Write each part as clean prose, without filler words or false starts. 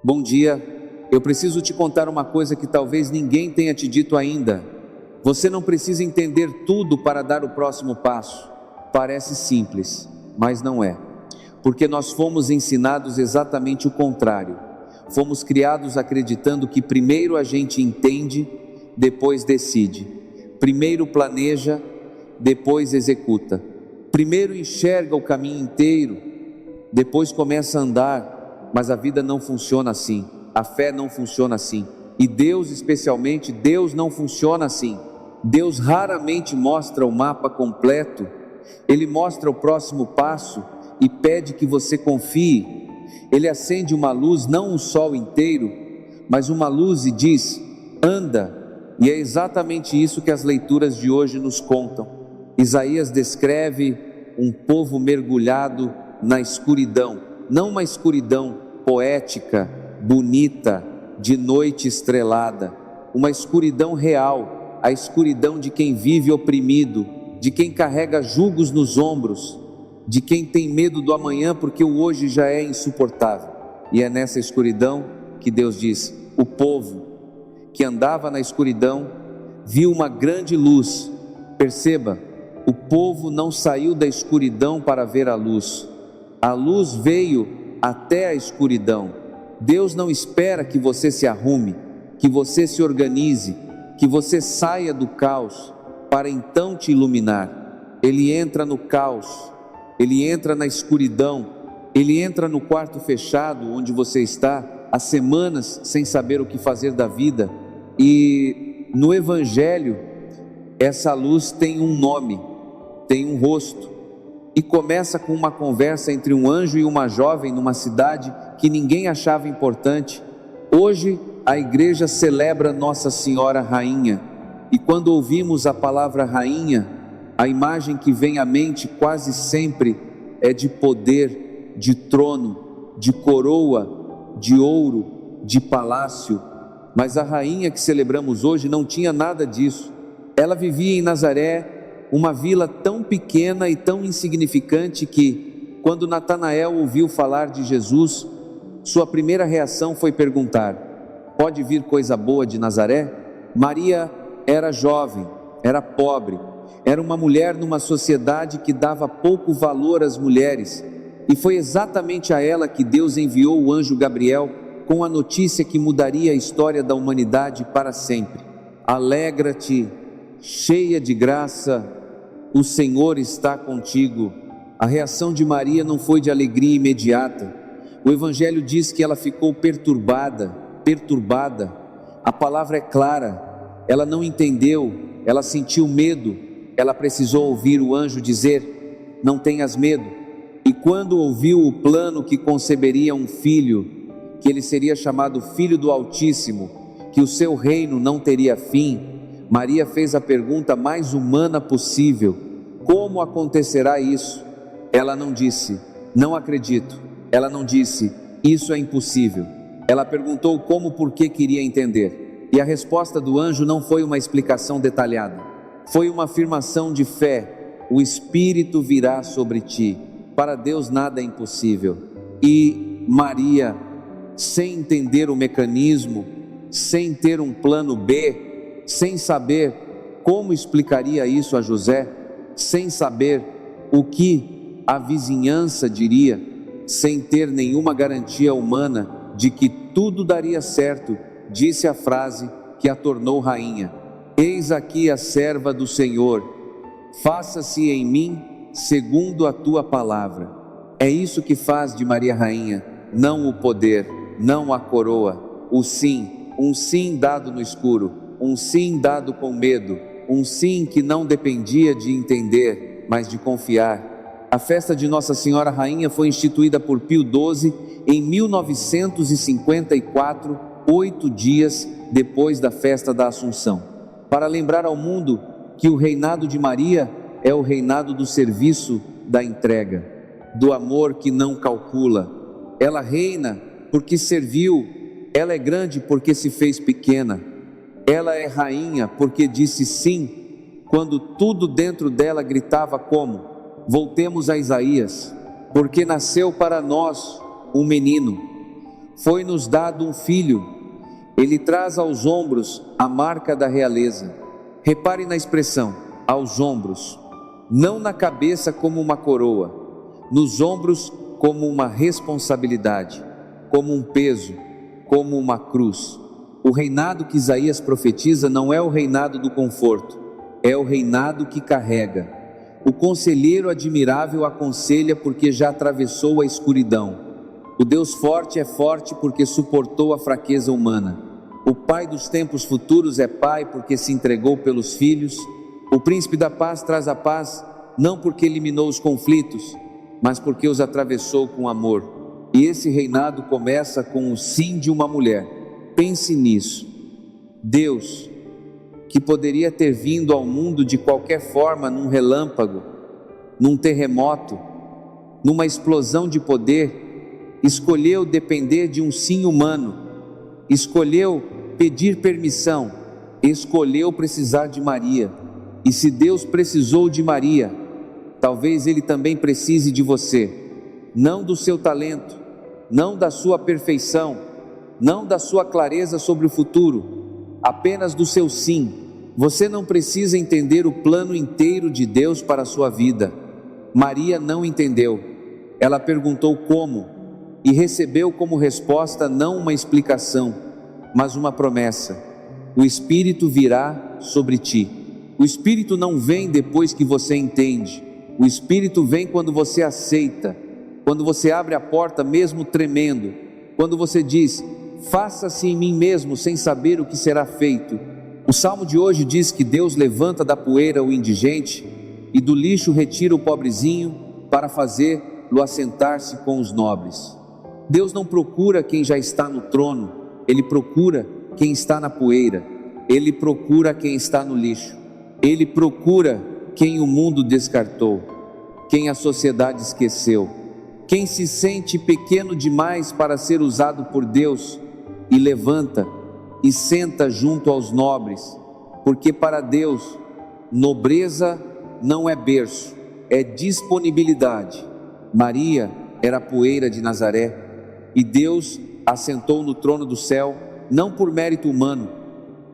Bom dia, eu preciso te contar uma coisa que talvez ninguém tenha te dito ainda. Você não precisa entender tudo para dar o próximo passo. Parece simples, mas não é. Porque nós fomos ensinados exatamente o contrário. Fomos criados acreditando que primeiro a gente entende, depois decide. Primeiro planeja, depois executa. Primeiro enxerga o caminho inteiro, depois começa a andar. Mas a vida não funciona assim, a fé não funciona assim, e Deus especialmente, Deus não funciona assim. Deus raramente mostra o mapa completo, Ele mostra o próximo passo e pede que você confie. Ele acende uma luz, não um sol inteiro, mas uma luz e diz, anda, e é exatamente isso que as leituras de hoje nos contam. Isaías descreve um povo mergulhado na escuridão, não uma escuridão poética, bonita, de noite estrelada, uma escuridão real, a escuridão de quem vive oprimido, de quem carrega julgos nos ombros, de quem tem medo do amanhã porque o hoje já é insuportável. E é nessa escuridão que Deus diz, o povo que andava na escuridão viu uma grande luz. Perceba, o povo não saiu da escuridão para ver a luz veio até a escuridão. Deus não espera que você se arrume, que você se organize, que você saia do caos para então te iluminar. Ele entra no caos, ele entra na escuridão, ele entra no quarto fechado onde você está há semanas sem saber o que fazer da vida. E no Evangelho essa luz tem um nome, tem um rosto, e começa com uma conversa entre um anjo e uma jovem numa cidade que ninguém achava importante. Hoje a igreja celebra Nossa Senhora Rainha, e quando ouvimos a palavra rainha, a imagem que vem à mente quase sempre é de poder, de trono, de coroa, de ouro, de palácio. Mas a rainha que celebramos hoje não tinha nada disso. Ela vivia em Nazaré, uma vila tão pequena e tão insignificante que, quando Natanael ouviu falar de Jesus, sua primeira reação foi perguntar, pode vir coisa boa de Nazaré? Maria era jovem, era pobre, era uma mulher numa sociedade que dava pouco valor às mulheres, e foi exatamente a ela que Deus enviou o anjo Gabriel com a notícia que mudaria a história da humanidade para sempre. Alegra-te, cheia de graça, o Senhor está contigo. A reação de Maria não foi de alegria imediata. O Evangelho diz que ela ficou perturbada. A palavra é clara, ela não entendeu, ela sentiu medo, ela precisou ouvir o anjo dizer, não tenhas medo. E quando ouviu o plano que conceberia um filho, que ele seria chamado Filho do Altíssimo, que o seu reino não teria fim, Maria fez a pergunta mais humana possível, como acontecerá isso? Ela não disse, não acredito. Ela não disse, isso é impossível. Ela perguntou como, por que queria entender. E a resposta do anjo não foi uma explicação detalhada. Foi uma afirmação de fé. O Espírito virá sobre ti. Para Deus nada é impossível. E Maria, sem entender o mecanismo, sem ter um plano B, sem saber como explicaria isso a José, sem saber o que a vizinhança diria, sem ter nenhuma garantia humana de que tudo daria certo, disse a frase que a tornou rainha: eis aqui a serva do Senhor, faça-se em mim segundo a tua palavra. É isso que faz de Maria rainha, não o poder, não a coroa, o sim, um sim dado no escuro, um sim dado com medo, um sim que não dependia de entender, mas de confiar. A festa de Nossa Senhora Rainha foi instituída por Pio XII em 1954, 8 dias depois da festa da Assunção, para lembrar ao mundo que o reinado de Maria é o reinado do serviço, da entrega, do amor que não calcula. Ela reina porque serviu, ela é grande porque se fez pequena. Ela é rainha porque disse sim, quando tudo dentro dela gritava como? Voltemos a Isaías, porque nasceu para nós um menino, Foi-nos dado um filho, ele traz aos ombros a marca da realeza. Repare na expressão, aos ombros, não na cabeça como uma coroa, nos ombros como uma responsabilidade, como um peso, como uma cruz. O reinado que Isaías profetiza não é o reinado do conforto, é o reinado que carrega. O conselheiro admirável aconselha porque já atravessou a escuridão. O Deus forte é forte porque suportou a fraqueza humana. O Pai dos tempos futuros é Pai porque se entregou pelos filhos. O Príncipe da Paz traz a paz, não porque eliminou os conflitos, mas porque os atravessou com amor. E esse reinado começa com o sim de uma mulher. Pense nisso. Deus, que poderia ter vindo ao mundo de qualquer forma, num relâmpago, num terremoto, numa explosão de poder, escolheu depender de um sim humano, escolheu pedir permissão, escolheu precisar de Maria. E se Deus precisou de Maria, talvez Ele também precise de você, não do seu talento, não da sua perfeição, não da sua clareza sobre o futuro, apenas do seu sim. Você não precisa entender o plano inteiro de Deus para a sua vida. Maria não entendeu, ela perguntou como, e recebeu como resposta não uma explicação, mas uma promessa: o Espírito virá sobre ti. O Espírito não vem depois que você entende, o Espírito vem quando você aceita, quando você abre a porta mesmo tremendo, quando você diz: faça-se em mim mesmo, sem saber o que será feito. O salmo de hoje diz que Deus levanta da poeira o indigente e do lixo retira o pobrezinho para fazê-lo assentar-se com os nobres. Deus não procura quem já está no trono, Ele procura quem está na poeira, Ele procura quem está no lixo, Ele procura quem o mundo descartou, quem a sociedade esqueceu, quem se sente pequeno demais para ser usado por Deus e levanta e senta junto aos nobres, porque para Deus, nobreza não é berço, é disponibilidade. Maria era a poeira de Nazaré, e Deus assentou no trono do céu, não por mérito humano,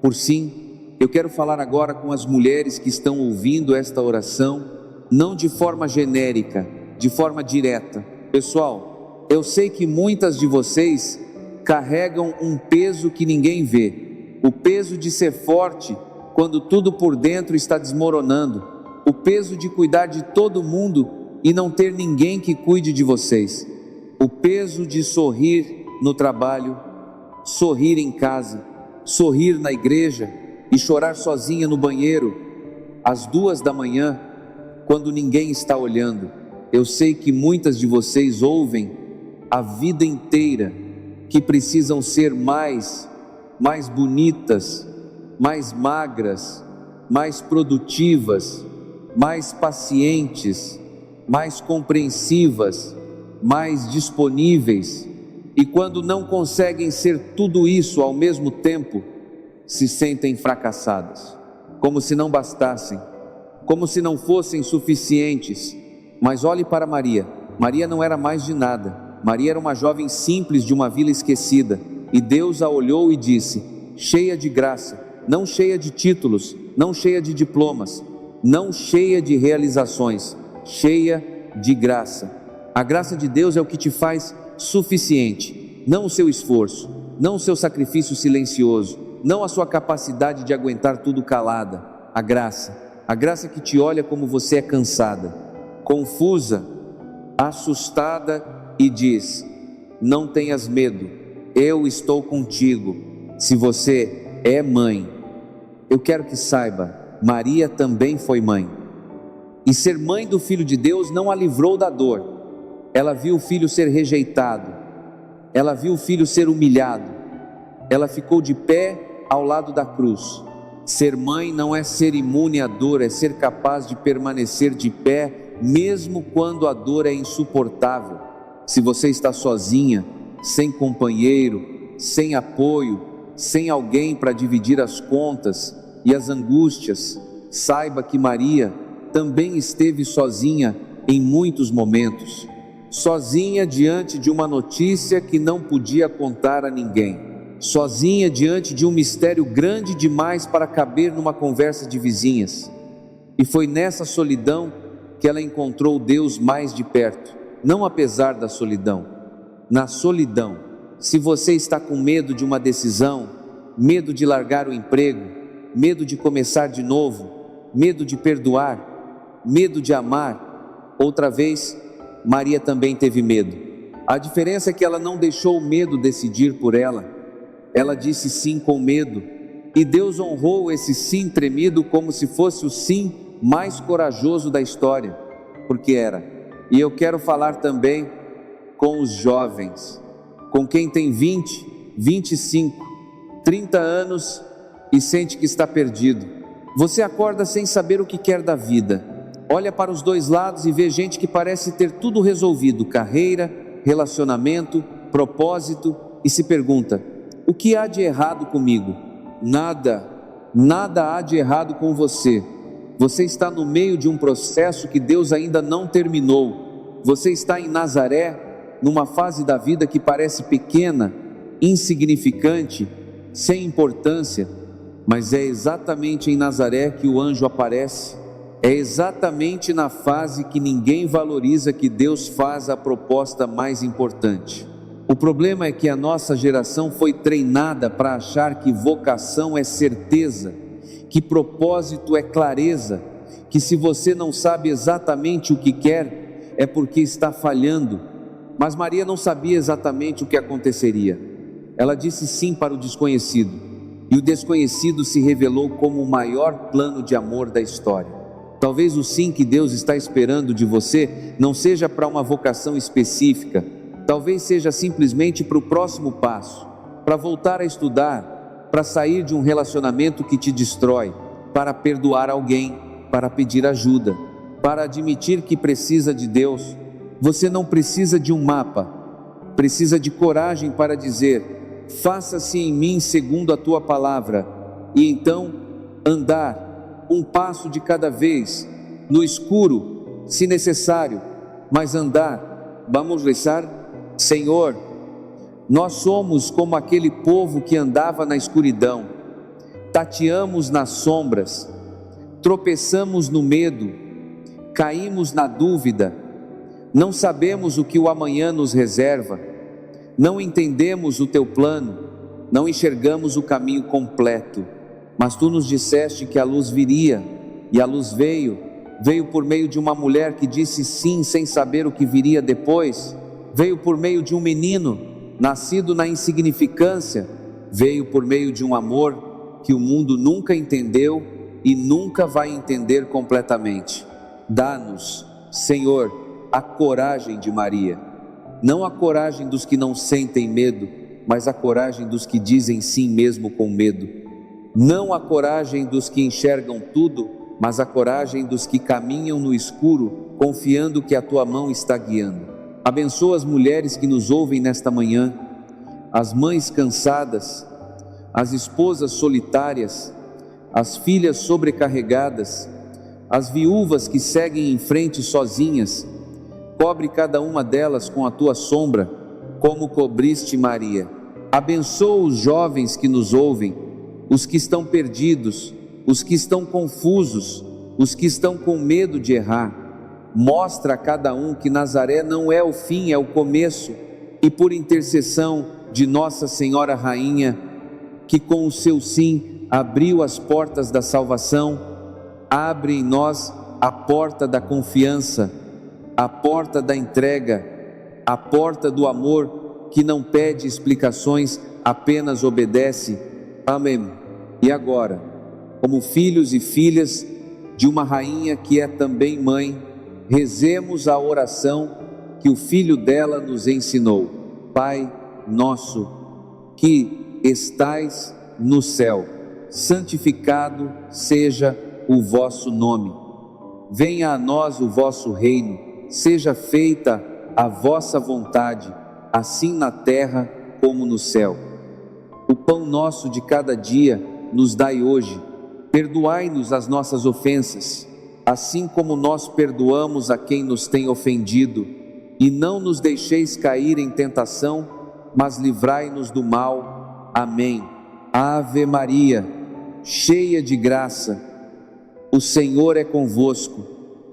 por sim. Eu quero falar agora com as mulheres que estão ouvindo esta oração, não de forma genérica, de forma direta. Pessoal, eu sei que muitas de vocês carregam um peso que ninguém vê, o peso de ser forte quando tudo por dentro está desmoronando, o peso de cuidar de todo mundo e não ter ninguém que cuide de vocês, o peso de sorrir no trabalho, sorrir em casa, sorrir na igreja e chorar sozinha no banheiro às 2 da manhã, quando ninguém está olhando. Eu sei que muitas de vocês ouvem a vida inteira que precisam ser mais bonitas, mais magras, mais produtivas, mais pacientes, mais compreensivas, mais disponíveis, e quando não conseguem ser tudo isso ao mesmo tempo, se sentem fracassadas, como se não bastassem, como se não fossem suficientes. Mas olhe para Maria. Maria não era mais de nada. Maria era uma jovem simples de uma vila esquecida, e Deus a olhou e disse: cheia de graça, não cheia de títulos, não cheia de diplomas, não cheia de realizações, cheia de graça. A graça de Deus é o que te faz suficiente, não o seu esforço, não o seu sacrifício silencioso, não a sua capacidade de aguentar tudo calada. A graça que te olha como você é cansada, confusa, assustada e diz: não tenhas medo, eu estou contigo. Se você é mãe, eu quero que saiba, Maria também foi mãe, e ser mãe do Filho de Deus não a livrou da dor. Ela viu o filho ser rejeitado, ela viu o filho ser humilhado, ela ficou de pé ao lado da cruz. Ser mãe não é ser imune à dor, é ser capaz de permanecer de pé, mesmo quando a dor é insuportável. Se você está sozinha, sem companheiro, sem apoio, sem alguém para dividir as contas e as angústias, saiba que Maria também esteve sozinha em muitos momentos. sozinha diante de uma notícia que não podia contar a ninguém, sozinha diante de um mistério grande demais para caber numa conversa de vizinhas. E foi nessa solidão que ela encontrou Deus mais de perto, não apesar da solidão. Na solidão, se você está com medo de uma decisão, medo de largar o emprego, medo de começar de novo, medo de perdoar, medo de amar, outra vez, Maria também teve medo. A diferença é que ela não deixou o medo decidir por ela. Ela disse sim com medo, e Deus honrou esse sim tremido como se fosse o sim mais corajoso da história, porque era. E eu quero falar também com os jovens, com quem tem 20, 25, 30 anos e sente que está perdido. Você acorda sem saber o que quer da vida. Olha para os dois lados e vê gente que parece ter tudo resolvido, carreira, relacionamento, propósito, e se pergunta: o que há de errado comigo? Nada, nada há de errado com você. Você está no meio de um processo que Deus ainda não terminou. Você está em Nazaré, numa fase da vida que parece pequena, insignificante, sem importância, mas é exatamente em Nazaré que o anjo aparece. É exatamente na fase que ninguém valoriza que Deus faz a proposta mais importante. O problema é que a nossa geração foi treinada para achar que vocação é certeza, que propósito é clareza, que se você não sabe exatamente o que quer, é porque está falhando. Mas Maria não sabia exatamente o que aconteceria. Ela disse sim para o desconhecido, e o desconhecido se revelou como o maior plano de amor da história. Talvez o sim que Deus está esperando de você não seja para uma vocação específica, talvez seja simplesmente para o próximo passo, para voltar a estudar, para sair de um relacionamento que te destrói, para perdoar alguém, para pedir ajuda, para admitir que precisa de Deus. Você não precisa de um mapa, precisa de coragem para dizer: faça-se em mim segundo a tua palavra, e então andar um passo de cada vez, no escuro, se necessário, mas andar. Vamos rezar? Senhor, nós somos como aquele povo que andava na escuridão, tateamos nas sombras, tropeçamos no medo, caímos na dúvida, não sabemos o que o amanhã nos reserva, não entendemos o teu plano, não enxergamos o caminho completo. Mas tu nos disseste que a luz viria, e a luz veio por meio de uma mulher que disse sim sem saber o que viria depois, veio por meio de um menino, nascido na insignificância, veio por meio de um amor que o mundo nunca entendeu e nunca vai entender completamente. Dá-nos, Senhor, a coragem de Maria, não a coragem dos que não sentem medo, mas a coragem dos que dizem sim mesmo com medo. Não a coragem dos que enxergam tudo, mas a coragem dos que caminham no escuro, confiando que a tua mão está guiando. Abençoa as mulheres que nos ouvem nesta manhã, as mães cansadas, as esposas solitárias, as filhas sobrecarregadas, as viúvas que seguem em frente sozinhas. Cobre cada uma delas com a tua sombra, como cobriste Maria. Abençoa os jovens que nos ouvem, os que estão perdidos, os que estão confusos, os que estão com medo de errar. Mostra a cada um que Nazaré não é o fim, é o começo, e por intercessão de Nossa Senhora Rainha, que com o seu sim abriu as portas da salvação, abre em nós a porta da confiança, a porta da entrega, a porta do amor que não pede explicações, apenas obedece. Amém. E agora, como filhos e filhas de uma rainha que é também mãe, rezemos a oração que o filho dela nos ensinou. Pai nosso, que estais no céu, santificado seja o vosso nome. Venha a nós o vosso reino, seja feita a vossa vontade, assim na terra como no céu. O pão nosso de cada dia nos dai hoje. Perdoai-nos as nossas ofensas, assim como nós perdoamos a quem nos tem ofendido. e não nos deixeis cair em tentação, mas livrai-nos do mal. Amém. Ave Maria, cheia de graça, o Senhor é convosco.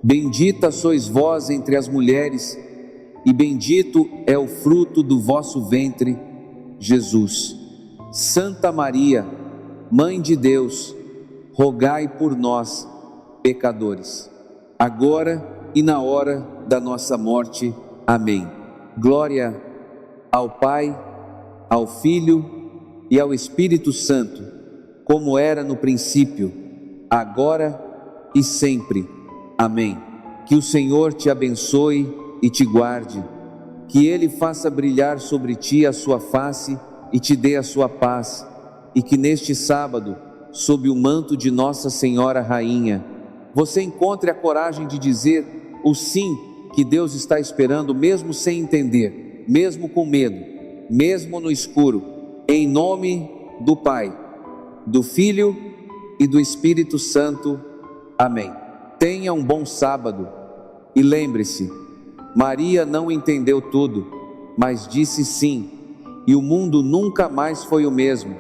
Bendita sois vós entre as mulheres, e bendito é o fruto do vosso ventre, Jesus. Santa Maria, Mãe de Deus, rogai por nós, pecadores, agora e na hora da nossa morte. Amém. Glória ao Pai, ao Filho e ao Espírito Santo, como era no princípio, agora e sempre. Amém. Que o Senhor te abençoe e te guarde, que Ele faça brilhar sobre ti a sua face e te dê a sua paz, e que neste sábado, sob o manto de Nossa Senhora Rainha, você encontre a coragem de dizer o sim que Deus está esperando, mesmo sem entender, mesmo com medo, mesmo no escuro, em nome do Pai, do Filho e do Espírito Santo. Amém. Tenha um bom sábado e lembre-se, Maria não entendeu tudo, mas disse sim, e o mundo nunca mais foi o mesmo.